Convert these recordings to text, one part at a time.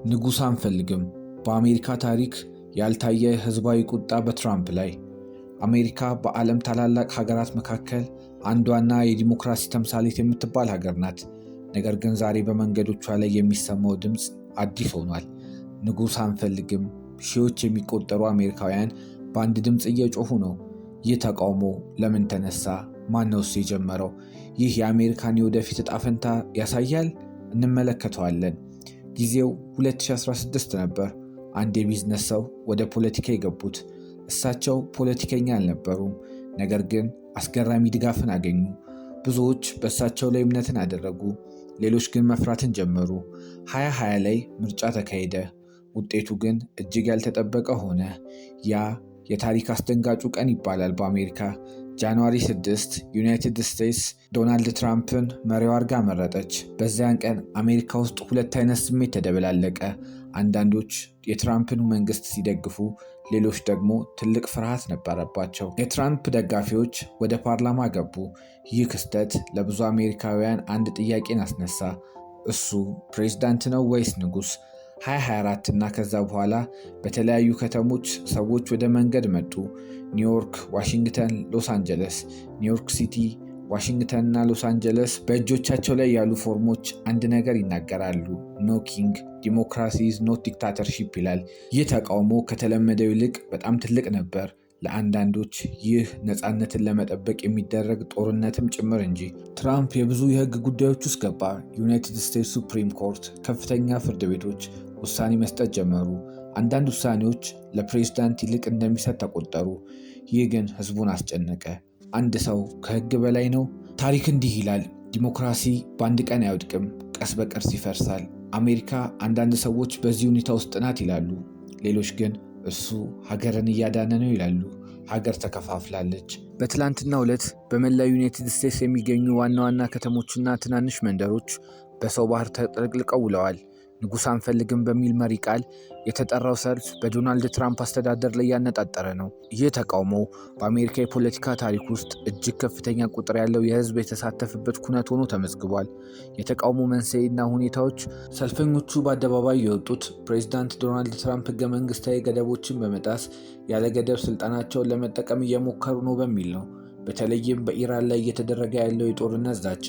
ንጉሥ አንፈልግም። በአሜሪካ ታሪክ ያልታየ ህዝባዊ ቁጣ በትራምፕ ላይ። አሜሪካ በዓለም ታላላቅ ሀገራት መካከል አንዷና የዲሞክራሲ ተምሳሌት የምትባል ሀገር ናት። ነገር ግን ዛሬ በመንገዶቿ ላይ የሚሰማው ድምፅ አዲስ ሆኗል። ንጉሥ አንፈልግም። ሺዎች የሚቆጠሩ አሜሪካውያን በአንድ ድምፅ እየጮሁ ነው። ይህ ተቃውሞ ለምን ተነሳ? ማነውስ የጀመረው? ይህ የአሜሪካን የወደፊት ዕጣ ፈንታ ያሳያል? እንመለከተዋለን። ጊዜው 2016 ነበር። አንድ የቢዝነስ ሰው ወደ ፖለቲካ የገቡት። እሳቸው ፖለቲከኛ አልነበሩም፣ ነገር ግን አስገራሚ ድጋፍን አገኙ። ብዙዎች በእሳቸው ላይ እምነትን አደረጉ፣ ሌሎች ግን መፍራትን ጀመሩ። 2020 ላይ ምርጫ ተካሄደ። ውጤቱ ግን እጅግ ያልተጠበቀ ሆነ። ያ የታሪክ አስደንጋጩ ቀን ይባላል በአሜሪካ። ጃንዋሪ 6 ዩናይትድ ስቴትስ ዶናልድ ትራምፕን መሪዋ አድርጋ መረጠች። በዚያን ቀን አሜሪካ ውስጥ ሁለት አይነት ስሜት ተደበላለቀ። አንዳንዶች የትራምፕን መንግስት ሲደግፉ፣ ሌሎች ደግሞ ትልቅ ፍርሃት ነበረባቸው። የትራምፕ ደጋፊዎች ወደ ፓርላማ ገቡ። ይህ ክስተት ለብዙ አሜሪካውያን አንድ ጥያቄን አስነሳ። እሱ ፕሬዝዳንት ነው ወይስ ንጉሥ? 2024 እና ከዛ በኋላ በተለያዩ ከተሞች ሰዎች ወደ መንገድ መጡ። ኒውዮርክ፣ ዋሽንግተን፣ ሎስ አንጀለስ። ኒውዮርክ ሲቲ፣ ዋሽንግተን እና ሎስ አንጀለስ በእጆቻቸው ላይ ያሉ ፎርሞች አንድ ነገር ይናገራሉ። ኖ ኪንግ፣ ዲሞክራሲ ኢዝ ኖት ዲክታተርሺፕ ይላል። ይህ ተቃውሞ ከተለመደው ይልቅ በጣም ትልቅ ነበር። ለአንዳንዶች ይህ ነፃነትን ለመጠበቅ የሚደረግ ጦርነትም ጭምር እንጂ። ትራምፕ የብዙ የህግ ጉዳዮች ውስጥ ገባ። ዩናይትድ ስቴትስ ሱፕሪም ኮርት፣ ከፍተኛ ፍርድ ቤቶች ውሳኔ መስጠት ጀመሩ። አንዳንድ ውሳኔዎች ለፕሬዝዳንት ይልቅ እንደሚሰጥ ተቆጠሩ። ይህ ግን ህዝቡን አስጨነቀ። አንድ ሰው ከህግ በላይ ነው? ታሪክ እንዲህ ይላል፣ ዲሞክራሲ በአንድ ቀን አይወድቅም፣ ቀስ በቀስ ይፈርሳል። አሜሪካ አንዳንድ ሰዎች በዚህ ሁኔታ ውስጥ ናት ይላሉ፣ ሌሎች ግን እሱ ሀገርን እያዳነ ነው ይላሉ። ሀገር ተከፋፍላለች። በትላንትናው ዕለት በመላው ዩናይትድ ስቴትስ የሚገኙ ዋና ዋና ከተሞችና ትናንሽ መንደሮች በሰው ባህር ተጥለቅልቀው ውለዋል። ንጉሥ አንፈልግም በሚል መሪ ቃል የተጠራው ሰልፍ በዶናልድ ትራምፕ አስተዳደር ላይ ያነጣጠረ ነው። ይህ ተቃውሞ በአሜሪካ የፖለቲካ ታሪክ ውስጥ እጅግ ከፍተኛ ቁጥር ያለው የህዝብ የተሳተፈበት ኩነት ሆኖ ተመዝግቧል። የተቃውሞ መንስኤና ሁኔታዎች: ሰልፈኞቹ በአደባባይ የወጡት ፕሬዝዳንት ዶናልድ ትራምፕ ህገ መንግስታዊ ገደቦችን በመጣስ ያለ ገደብ ስልጣናቸውን ለመጠቀም እየሞከሩ ነው በሚል ነው። በተለይም በኢራን ላይ እየተደረገ ያለው የጦርነት ዛቻ፣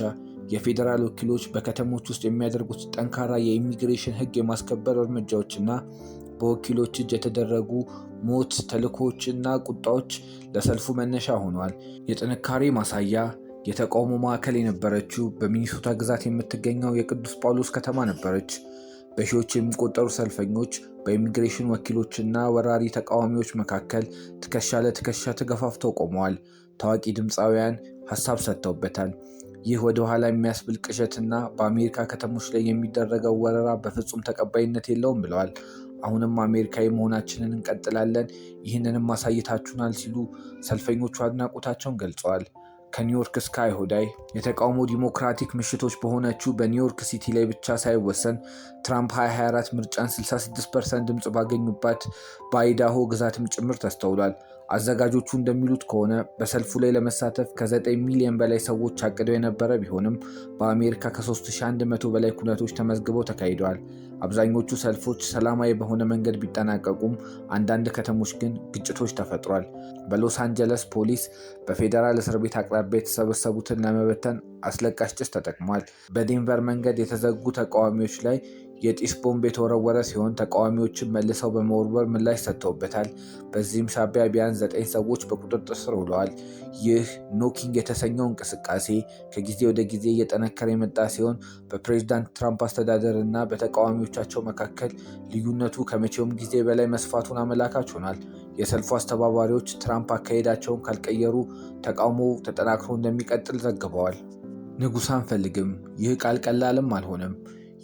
የፌዴራል ወኪሎች በከተሞች ውስጥ የሚያደርጉት ጠንካራ የኢሚግሬሽን ህግ የማስከበር እርምጃዎችና በወኪሎች እጅ የተደረጉ ሞት ተልእኮዎችና ቁጣዎች ለሰልፉ መነሻ ሆነዋል። የጥንካሬ ማሳያ: የተቃውሞ ማዕከል የነበረችው በሚኒሶታ ግዛት የምትገኘው የቅዱስ ጳውሎስ ከተማ ነበረች። በሺዎች የሚቆጠሩ ሰልፈኞች በኢሚግሬሽን ወኪሎችና ወራሪ ተቃዋሚዎች መካከል ትከሻ ለትከሻ ተገፋፍተው ቆመዋል። ታዋቂ ድምፃውያን ሀሳብ ሰጥተውበታል። ይህ ወደ ኋላ የሚያስብል ቅዠትና በአሜሪካ ከተሞች ላይ የሚደረገው ወረራ በፍጹም ተቀባይነት የለውም ብለዋል። አሁንም አሜሪካዊ መሆናችንን እንቀጥላለን፣ ይህንንም ማሳየታችሁናል ሲሉ ሰልፈኞቹ አድናቆታቸውን ገልጸዋል። ከኒውዮርክ እስከ አይሁዳይ የተቃውሞ ዲሞክራቲክ ምሽቶች በሆነችው በኒውዮርክ ሲቲ ላይ ብቻ ሳይወሰን ትራምፕ 2024 ምርጫን 66% ድምፅ ባገኙባት በአይዳሆ ግዛትም ጭምር ተስተውሏል። አዘጋጆቹ እንደሚሉት ከሆነ በሰልፉ ላይ ለመሳተፍ ከ9 ሚሊዮን በላይ ሰዎች አቅደው የነበረ ቢሆንም በአሜሪካ ከ3100 በላይ ኩነቶች ተመዝግበው ተካሂደዋል። አብዛኞቹ ሰልፎች ሰላማዊ በሆነ መንገድ ቢጠናቀቁም አንዳንድ ከተሞች ግን ግጭቶች ተፈጥሯል። በሎስ አንጀለስ ፖሊስ በፌዴራል እስር ቤት አቅራቢያ የተሰበሰቡትን ለመበተን አስለቃሽ ጭስ ተጠቅሟል። በዴንቨር መንገድ የተዘጉ ተቃዋሚዎች ላይ የጢስ ቦምብ የተወረወረ ሲሆን ተቃዋሚዎችን መልሰው በመወርወር ምላሽ ሰጥተውበታል። በዚህም ሳቢያ ቢያንስ 9 ሰዎች በቁጥጥር ስር ውለዋል። ይህ ኖኪንግ የተሰኘው እንቅስቃሴ ከጊዜ ወደ ጊዜ እየጠነከረ የመጣ ሲሆን በፕሬዝዳንት ትራምፕ አስተዳደር እና በተቃዋሚዎቻቸው መካከል ልዩነቱ ከመቼውም ጊዜ በላይ መስፋቱን አመላካች ሆኗል። የሰልፉ አስተባባሪዎች ትራምፕ አካሄዳቸውን ካልቀየሩ ተቃውሞው ተጠናክሮ እንደሚቀጥል ዘግበዋል። ንጉሥ አንፈልግም። ይህ ቃል ቀላልም አልሆነም።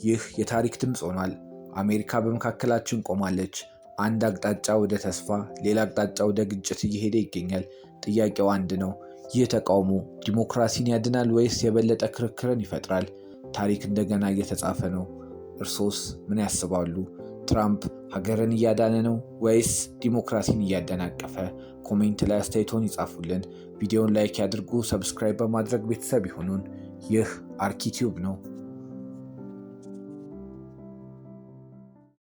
ይህ የታሪክ ድምፅ ሆኗል። አሜሪካ በመካከላችን ቆማለች። አንድ አቅጣጫ ወደ ተስፋ፣ ሌላ አቅጣጫ ወደ ግጭት እየሄደ ይገኛል። ጥያቄው አንድ ነው። ይህ ተቃውሞ ዲሞክራሲን ያድናል ወይስ የበለጠ ክርክርን ይፈጥራል? ታሪክ እንደገና እየተጻፈ ነው። እርሶስ ምን ያስባሉ? ትራምፕ ሀገርን እያዳነ ነው ወይስ ዲሞክራሲን እያደናቀፈ? ኮሜንት ላይ አስተያየቶን ይጻፉልን። ቪዲዮውን ላይክ ያድርጉ። ሰብስክራይብ በማድረግ ቤተሰብ ይሁኑን። ይህ አርኪ ቲዩብ ነው።